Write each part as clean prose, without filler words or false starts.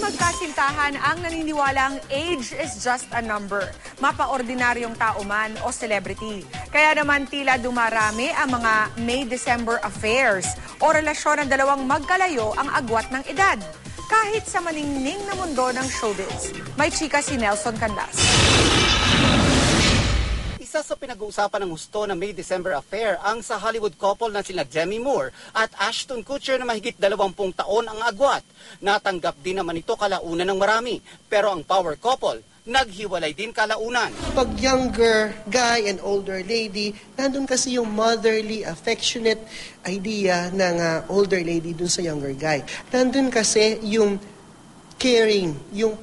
magkasintahan ang naniniwalang age is just a number, mapaordinaryong tao man o celebrity. Kaya naman tila dumarami ang mga May-December affairs o relasyon ng dalawang magkalayo ang agwat ng edad. Kahit sa maningning na mundo ng showbiz. May chika si Nelson Canlas. Isa sa pinag-uusapan ng husto na May-December affair ang sa Hollywood couple na sina Demi Moore at Ashton Kutcher na mahigit 20 taon ang agwat. Natanggap din naman ito kalaunan ng marami. Pero ang power couple, naghiwalay din kalaunan. Pag younger guy and older lady, nandun kasi yung motherly, affectionate idea ng older lady dun sa younger guy. Nandun kasi yung caring, yung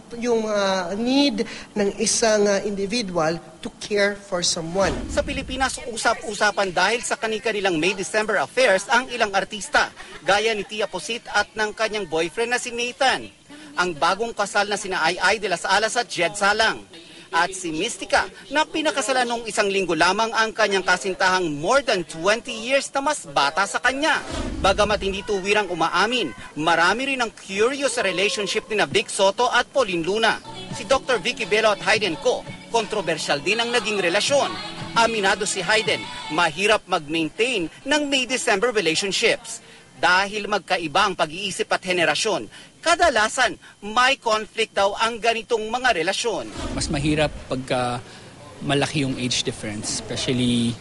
need ng isang individual to care for someone. Sa Pilipinas, usap-usapan dahil sa kani-kanilang May-December affairs ang ilang artista, gaya ni Tia Posit at ng kanyang boyfriend na si Nathan. Ang bagong kasal na sina Ai de las Alas at Jed Salang. At si Mystica na pinakasalan nung isang linggo lamang ang kanyang kasintahang more than 20 years na mas bata sa kanya. Bagamat hindi tuwirang umaamin, marami rin ang curious sa relationship ni Vic Soto at Pauline Luna. Si Dr. Vicky Bello at Hayden Co, kontrobersyal din ang naging relasyon. Aminado si Hayden, mahirap mag-maintain ng May-December relationships. Dahil magkaiba ang pag-iisip at henerasyon, kadalasan may conflict daw ang ganitong mga relasyon. Mas mahirap pagka malaki yung age difference, especially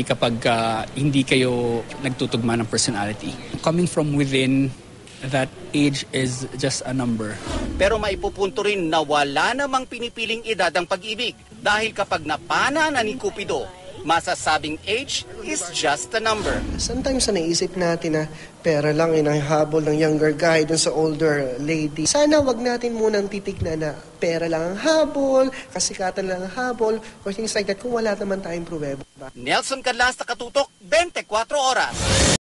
kapag hindi kayo nagtutugma ng personality. Coming from within, that age is just a number. Pero maipupunto rin na wala namang pinipiling edad ang pag-ibig dahil kapag napana na ni Cupido, masasabing age is just a number. Sometimes naisip natin na pera lang habol ng younger guy dun sa older lady. Sana wag natin munang titignan na pera lang ang habol, kasikatan lang ang habol, or things like that kung wala naman tayong pruweba. Nelson Canlas, Nakatutok, 24 Oras.